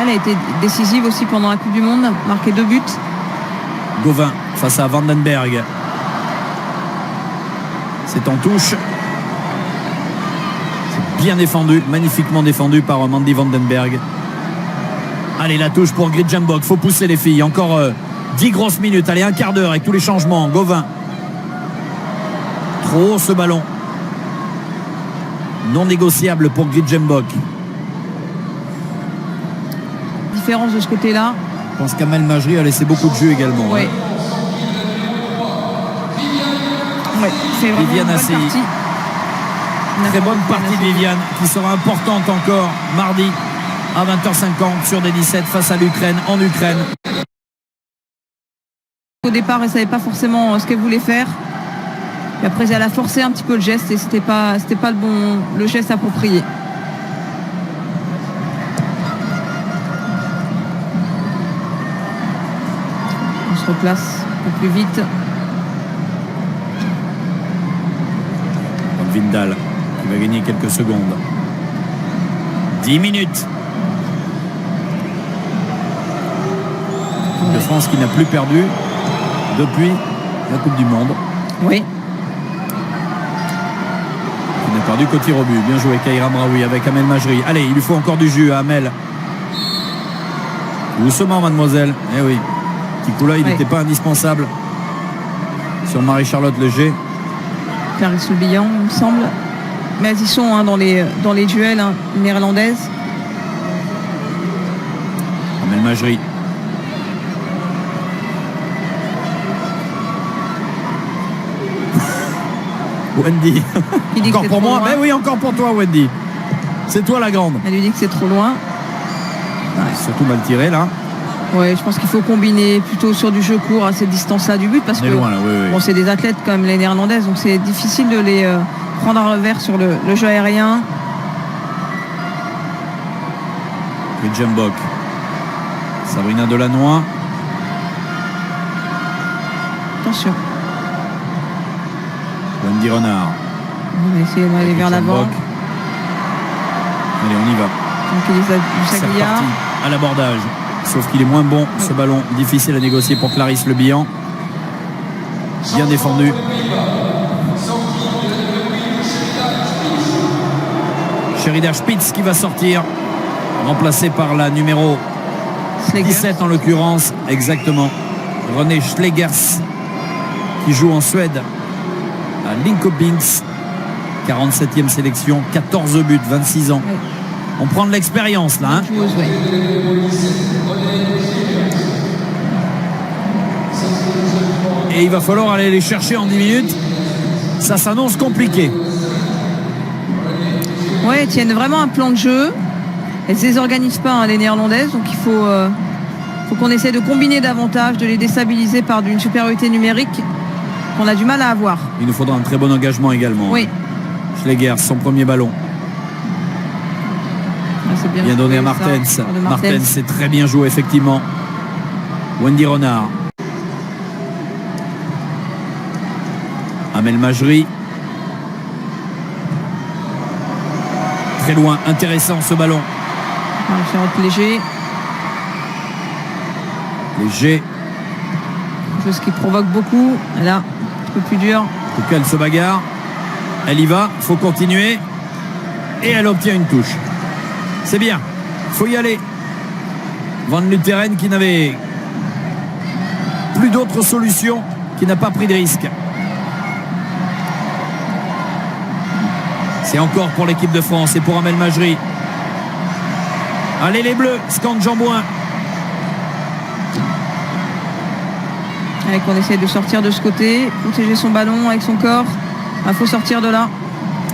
Elle a été décisive aussi pendant la Coupe du Monde, marqué 2 buts. Gauvin face à Vandenberg. C'est en touche. C'est bien défendu, magnifiquement défendu par Mandy Vandenberg. Allez, la touche pour Gridjambok. Faut pousser les filles. Encore 10 grosses minutes. Allez, un quart d'heure avec tous les changements. Gauvin. Trop haut ce ballon. Non négociable pour Gridjambok. Différence de ce côté-là. Je pense qu'Amel Majri a laissé beaucoup de jus également. Oui. Ouais, c'est vraiment Viviane Assey. Très bonne partie de Viviane qui sera importante encore mardi à 20h50 sur des 17 face à l'Ukraine, en Ukraine. Au départ, elle ne savait pas forcément ce qu'elle voulait faire. Et après, elle a forcé un petit peu le geste et c'était pas le geste approprié. On se replace un peu plus vite. Vindal qui va gagner quelques secondes. 10 minutes. De France qui n'a plus perdu depuis la Coupe du Monde. Oui. Qui n'a perdu qu'au tir au but. Bien joué Kaira Mraoui avec Amel Majri. Allez, il lui faut encore du jus à Amel. Doucement, mademoiselle. Eh oui. Petit coup là, il n'était pas indispensable sur Marie-Charlotte Leger. Clarisse Le Bihan, il me semble. Mais elles y sont hein, dans les duels néerlandaises. Amel Majri. Wendy. Encore pour moi. Mais oui, encore pour toi, Wendy. C'est toi la grande. Elle lui dit que c'est trop loin. Ouais. Surtout mal tiré là. Oui, je pense qu'il faut combiner plutôt sur du jeu court à cette distance-là du but parce que loin, là, oui. Bon, c'est des athlètes comme les néerlandaises, donc c'est difficile de les prendre à revers sur le jeu aérien. Gridjambok. Sabrina Delannoy. Attention. Wendy Renard. On va essayer d'aller vers l'avant. Allez, on y va. Donc Elisa Busaglia. À l'abordage. Sauf qu'il est moins bon, ce ballon. Difficile à négocier pour Clarisse Le Bihan. Bien défendu. Sherida Spitz qui va sortir. Remplacée par la numéro 17 en l'occurrence. Exactement. René Schlegers qui joue en Suède à Linkopings. 47e sélection. 14 buts, 26 ans. Oui. On prend de l'expérience là. Hein. Et il va falloir aller les chercher en 10 minutes. Ça s'annonce compliqué. Ouais, ils tiennent vraiment un plan de jeu. elles ne se désorganisent pas, hein, les Néerlandaises. Donc il faut qu'on essaie de combiner davantage, de les déstabiliser par d'une supériorité numérique qu'on a du mal à avoir. Il nous faudra un très bon engagement également. Oui. Schlegers, son premier ballon. C'est bien donné à Martens. Martens, c'est très bien joué, effectivement. Wendy Renard. Amel Majri. Très loin, intéressant ce ballon. Charlotte Léger. Léger. Chose qui provoque beaucoup. Là, un peu plus dur. En tout cas, elle se bagarre. Elle y va, il faut continuer. Et elle obtient une touche. C'est bien, il faut y aller. Van Lutheren qui n'avait plus d'autre solution, qui n'a pas pris de risque. C'est encore pour l'équipe de France et pour Amel Majri. Allez les Bleus, scande Jean-Bouin. Allez, qu'on essaie de sortir de ce côté, protéger son ballon avec son corps. Il faut sortir de là.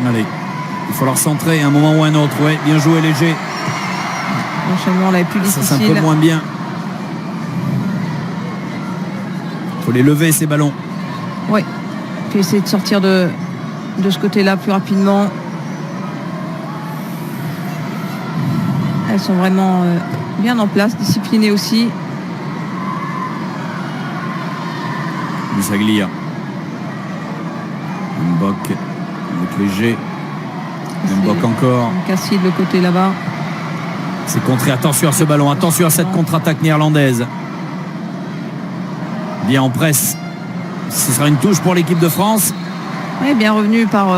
Allez, il faut leur centrer à un moment ou un autre. Ouais, bien joué Léger. L'enchaînement là est plus difficile. Ça c'est un peu moins bien. Il faut les lever ces ballons. Oui. Puis essayer de sortir de ce côté-là plus rapidement. Elles sont vraiment bien en place, disciplinées aussi. Bisaglia. Mbok avec Léger. Mbok encore. Cassie de le côté là-bas. C'est contré. Attention à ce ballon. Attention à cette contre-attaque néerlandaise. Bien en presse. Ce sera une touche pour l'équipe de France. Oui, bien revenu par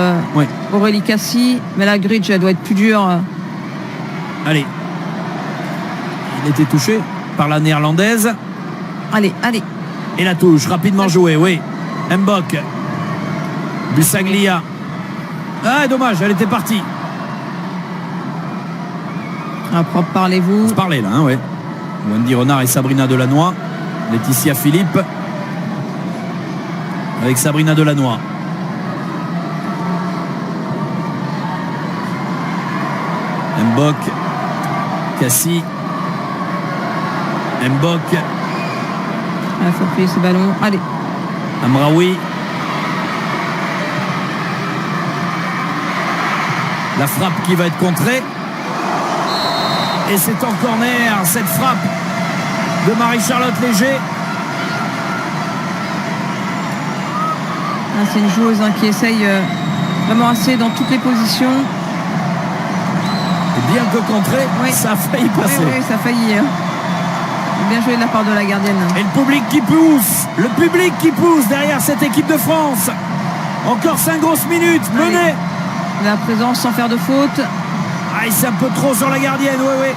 Aurélie Cassie. Mais la Gridge, elle doit être plus dure. Allez. Il était touché par la néerlandaise. Allez, allez. Et la touche, rapidement jouée, oui. Mbok. Busaglia. Ah, dommage, elle était partie. Ah, propre, parlez-vous. Vous parlez là, hein, ouais. Wendy Renard et Sabrina Delannoy. Laetitia Philippe. Avec Sabrina Delannoy. Mbok. Cassie. Mbok. Il faut appuyer ce ballon. Allez. Amraoui. La frappe qui va être contrée. Et c'est en corner, cette frappe de Marie-Charlotte Léger. C'est une joueuse qui essaye vraiment assez dans toutes les positions. Et bien que contrée, ça a failli passer. Oui, ça a failli. Bien joué de la part de la gardienne. Et le public qui pousse. Le public qui pousse derrière cette équipe de France. Encore 5 grosses minutes. Menée. La présence sans faire de faute. Ah, c'est un peu trop sur la gardienne. Oui.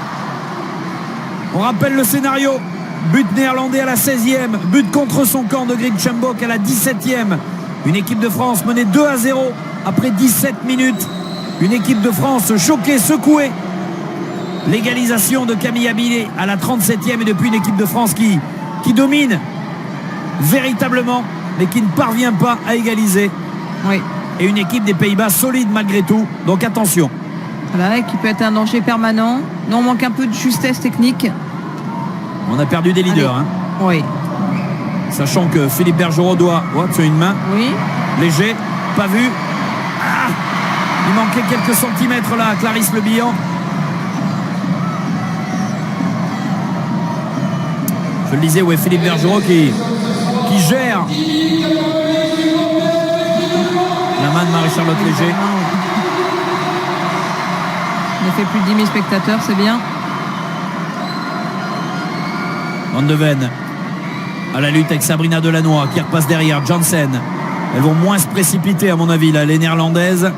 On rappelle le scénario. But néerlandais à la 16e. But contre son camp de Grieksembok à la 17e. Une équipe de France menée 2-0 après 17 minutes. Une équipe de France choquée, secouée. L'égalisation de Camille Abilé à la 37e et depuis une équipe de France qui domine véritablement, mais qui ne parvient pas à égaliser. Oui. Et une équipe des Pays-Bas solide malgré tout. Donc attention. Voilà, qui peut être un danger permanent. Non, on manque un peu de justesse technique. On a perdu des leaders. Hein. Oui. Sachant que Philippe Bergerot doit sur une main. Oui. Léger, pas vu. Ah, il manquait quelques centimètres là à Clarisse Le Bihan. Je le disais, Philippe Bergerot qui gère la main de Marie-Charlotte Léger. On a fait plus de 10 000 spectateurs, c'est bien. Van de Ven à la lutte avec Sabrina Delannoy qui repasse derrière. Janssen. Elles vont moins se précipiter à mon avis là, les néerlandaises.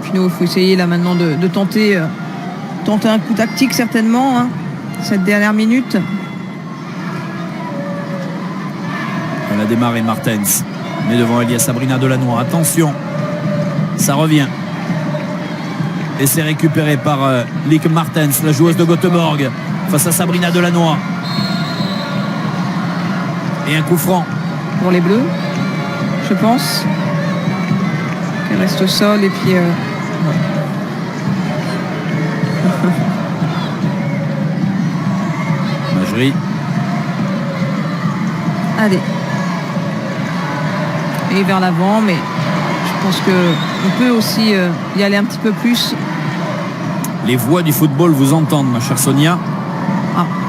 Puis nous, il faut essayer là maintenant de tenter un coup tactique certainement, hein, cette dernière minute. Elle a démarré Martens. Mais devant elle, il y a Sabrina Delannoy. Attention, ça revient. Et c'est récupéré par Lieke Martens, la joueuse de Göteborg, face à Sabrina Delannoy. Et un coup franc. Pour les Bleus, je pense. Elle reste au sol et puis... Majri. Allez. Et vers l'avant, mais je pense qu'on peut aussi y aller un petit peu plus. Les voix du football vous entendent, ma chère Sonia.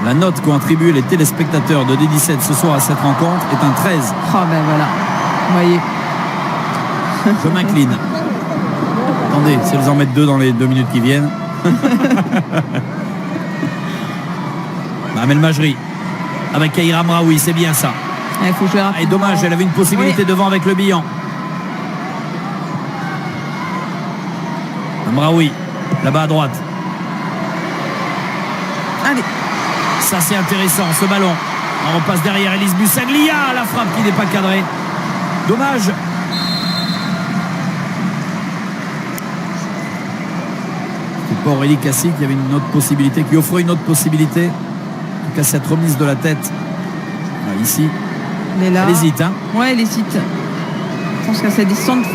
La note qu'ont attribuée les téléspectateurs de D17 ce soir à cette rencontre est un 13. Ah ben voilà, vous voyez. Je m'incline. Attendez, si elles en mettent 2 dans les 2 minutes qui viennent. Amel Majri avec Kaira Mraoui, c'est bien ça. Il faut jouer rapidement. Et dommage, elle avait une possibilité devant avec le bilan. Mraoui, là-bas à droite. Allez. Ça c'est intéressant, ce ballon. On repasse derrière Elise Bussaglia, la frappe qui n'est pas cadrée. Dommage. C'est pas Aurélie Cassie qui avait une autre possibilité, qui offrait une autre possibilité. En tout cas, cette remise de la tête. Ici. Mais là, elle hésite. Hein. Ouais, elle hésite. Je pense qu'à cette distance, il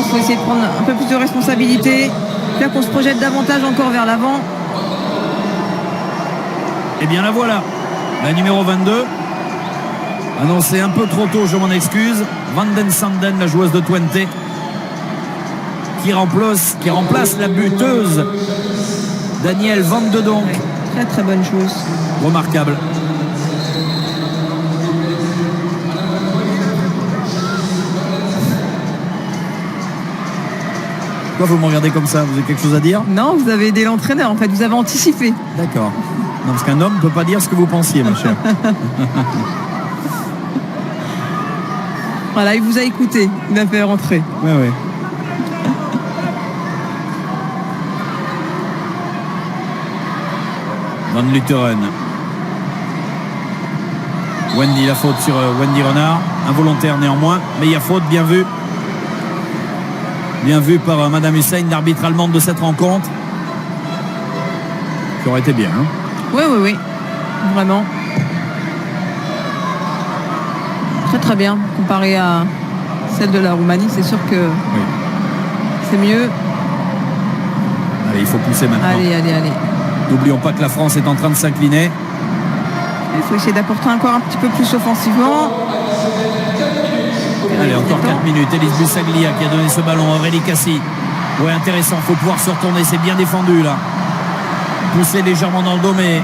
faut essayer de prendre un peu plus de responsabilité. Là qu'on se projette davantage encore vers l'avant. Et bien la voilà. La numéro 22. Annoncé un peu trop tôt, je m'en excuse. Van den Sanden, la joueuse de Twente. Qui remplace la buteuse Danielle Van de Donk. Très très bonne joueuse. Remarquable. Pourquoi vous me regardez comme ça? Vous avez quelque chose à dire? Non, vous avez aidé l'entraîneur, en fait, vous avez anticipé. D'accord. Non, parce qu'un homme ne peut pas dire ce que vous pensiez, ma chère. Voilà, il vous a écouté, il a fait rentrer. Oui, oui. Van Lutteren. Wendy, la faute sur Wendy Renard. Involontaire néanmoins, mais il y a faute, bien vu. Bien vu par Madame Hussein, l'arbitre allemande de cette rencontre. Qui aurait été bien. Hein. Oui, oui, oui. Vraiment. Très très bien. Comparé à celle de la Roumanie, c'est sûr que oui. C'est mieux. Allez, il faut pousser maintenant. Allez, allez, allez. N'oublions pas que la France est en train de s'incliner. Il faut essayer d'apporter encore un petit peu plus offensivement. Allez, encore 4 minutes. Elise Bussaglia qui a donné ce ballon. Aurélie Cassie. Ouais, intéressant. Il faut pouvoir se retourner. C'est bien défendu là. Poussé légèrement dans le dos, mais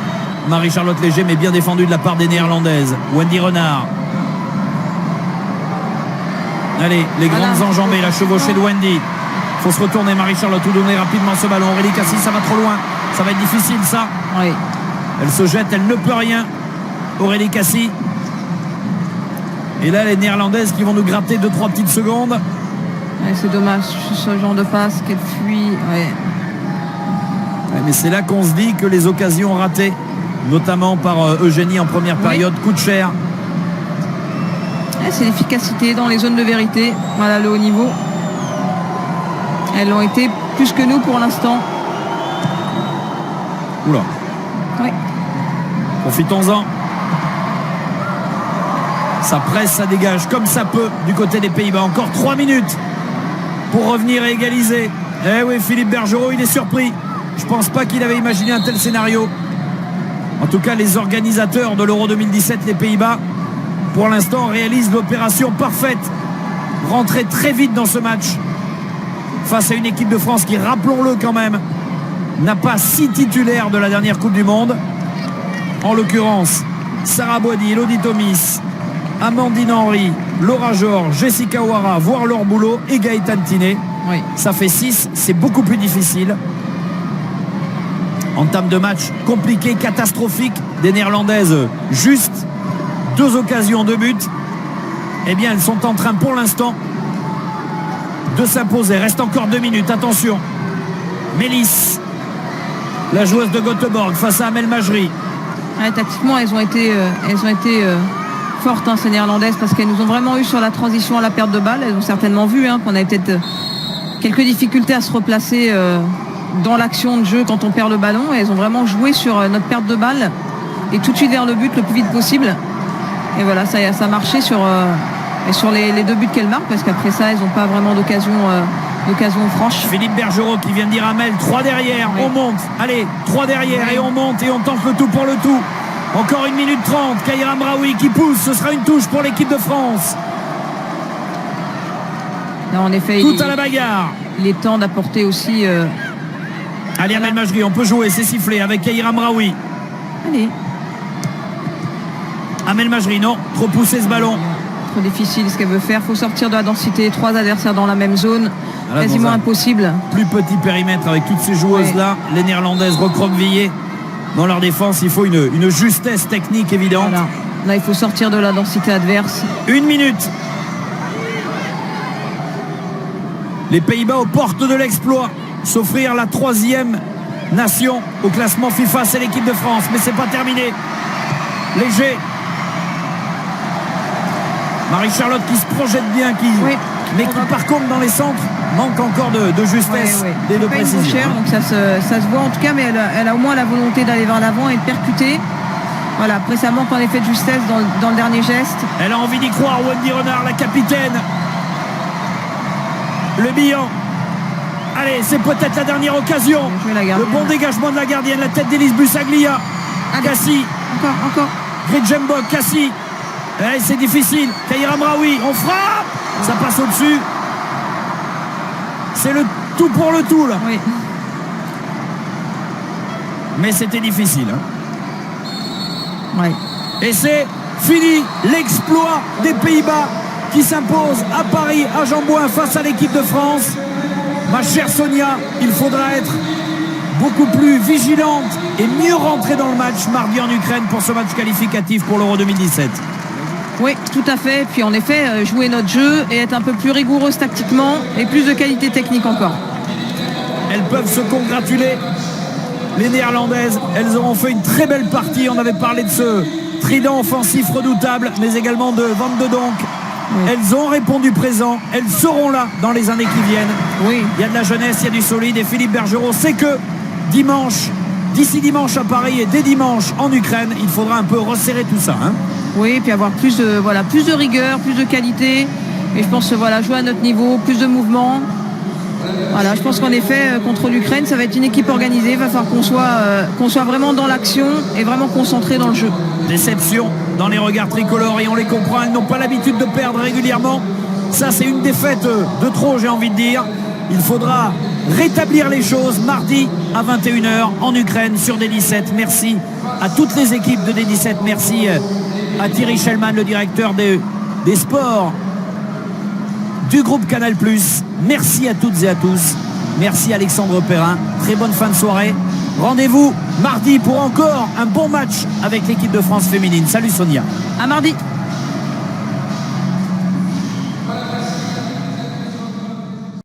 Marie-Charlotte Léger, mais bien défendu de la part des Néerlandaises. Wendy Renard. Allez, les grandes enjambées. La chevauchée de Wendy. Il faut se retourner. Marie-Charlotte tout donner rapidement ce ballon. Aurélie Cassie, ça va trop loin. Ça va être difficile ça. Oui. Elle se jette, elle ne peut rien. Aurélie Cassie. Et là, les Néerlandaises qui vont nous gratter 2-3 petites secondes. Ouais, c'est dommage, ce genre de passe qu'elle fuit. Ouais. Ouais, mais c'est là qu'on se dit que les occasions ratées, notamment par Eugénie en première période, coûtent cher. Ouais, c'est l'efficacité dans les zones de vérité. Voilà le haut niveau. Elles l'ont été plus que nous pour l'instant. Oula. Oui. Profitons-en. Ça presse, ça dégage comme ça peut du côté des Pays-Bas. Encore 3 minutes pour revenir et égaliser. Eh oui, Philippe Bergerot, il est surpris. Je pense pas qu'il avait imaginé un tel scénario. En tout cas, les organisateurs de l'Euro 2017, les Pays-Bas, pour l'instant, réalisent l'opération parfaite. Rentrer très vite dans ce match face à une équipe de France qui, rappelons-le quand même, n'a pas 6 titulaires de la dernière Coupe du Monde. En l'occurrence, Sarah Boidi, Elodie Thomis, Amandine Henry, Laura Georges, Jessica Ouara, voire Laure Boulot et Gaëtane Tinet. Oui. Ça fait 6, c'est beaucoup plus difficile. Entame de match compliqué, catastrophique des Néerlandaises. Juste 2 occasions de but. Eh bien, elles sont en train pour l'instant de s'imposer. Reste encore 2 minutes, attention. Mélis, la joueuse de Göteborg face à Amel Majri. Ouais, tactiquement, elles ont été fortes, hein, ces Néerlandaises, parce qu'elles nous ont vraiment eu sur la transition à la perte de balle. Elles ont certainement vu qu'on avait peut-être quelques difficultés à se replacer dans l'action de jeu quand on perd le ballon. Et elles ont vraiment joué sur notre perte de balle et tout de suite vers le but le plus vite possible. Et voilà, ça a marché sur les 2 buts qu'elles marquent, parce qu'après ça, elles n'ont pas vraiment d'occasion franche. Philippe Bergerot qui vient de dire à Amel, 3 derrière, oui. On monte. Allez, 3 derrière, oui. Et on monte et on tente le tout pour le tout. Encore 1 minute 30. Kaira Amraoui qui pousse. Ce sera une touche pour l'équipe de France. Là, en effet, Tout à la bagarre. Il est temps d'apporter aussi... Allez, Amel Majri, on peut jouer. C'est sifflé avec Kaira Amraoui. Allez. Amel Majri, non. Trop poussé ce ballon. Trop difficile ce qu'elle veut faire. Il faut sortir de la densité. 3 adversaires dans la même zone. Là, quasiment impossible. Plus petit périmètre avec toutes ces joueuses-là. Les Néerlandaises recroquevillées dans leur défense. Il faut une justesse technique évidente. Voilà. Là, il faut sortir de la densité adverse. 1 minute. Les Pays-Bas aux portes de l'exploit. S'offrir la 3e nation au classement FIFA, c'est l'équipe de France. Mais c'est pas terminé. Léger. Marie-Charlotte qui se projette bien, mais qui par contre dans les centres manque encore de justesse et de précision. Cher, donc ça se voit en tout cas, mais elle a au moins la volonté d'aller vers l'avant et de percuter. Voilà, après ça manque en effet de justesse dans le dernier geste. Elle a envie d'y croire, Wendy Renard, la capitaine. Le bilan. Allez, c'est peut-être la dernière occasion. Le bon dégagement de la gardienne, la tête d'Elise Bussaglia. Cassie. Encore. Gridjembok, Cassie. Allez, c'est difficile. Kaira Amraoui, on frappe. Ça passe au-dessus. C'est le tout pour le tout, là. Oui. Mais c'était difficile. Oui. Et c'est fini. L'exploit des Pays-Bas qui s'impose à Paris, à Jean-Bouin, face à l'équipe de France. Ma chère Sonia, il faudra être beaucoup plus vigilante et mieux rentrer dans le match mardi en Ukraine pour ce match qualificatif pour l'Euro 2017. Oui, tout à fait. Puis en effet, jouer notre jeu et être un peu plus rigoureuse tactiquement et plus de qualité technique encore. Elles peuvent se congratuler. Les Néerlandaises, elles auront fait une très belle partie. On avait parlé de ce trident offensif redoutable, mais également de Van de Donk. Oui. Elles ont répondu présent. Elles seront là dans les années qui viennent. Oui. Il y a de la jeunesse, il y a du solide. Et Philippe Bergerot sait que d'ici dimanche à Paris et dès dimanche en Ukraine, il faudra un peu resserrer tout ça. Oui, et puis avoir plus de rigueur, plus de qualité. Et je pense jouer à notre niveau, plus de mouvement. Voilà, je pense qu'en effet, contre l'Ukraine, ça va être une équipe organisée. Il va falloir qu'on soit vraiment dans l'action et vraiment concentré dans le jeu. Déception dans les regards tricolores et on les comprend. Elles n'ont pas l'habitude de perdre régulièrement. Ça, c'est une défaite de trop, j'ai envie de dire. Il faudra rétablir les choses mardi à 21h en Ukraine sur D17. Merci à toutes les équipes de D17. Merci à Thierry Schellman, le directeur des sports du groupe Canal+. Merci à toutes et à tous. Merci Alexandre Perrin. Très bonne fin de soirée. Rendez-vous mardi pour encore un bon match avec l'équipe de France féminine. Salut Sonia. À mardi.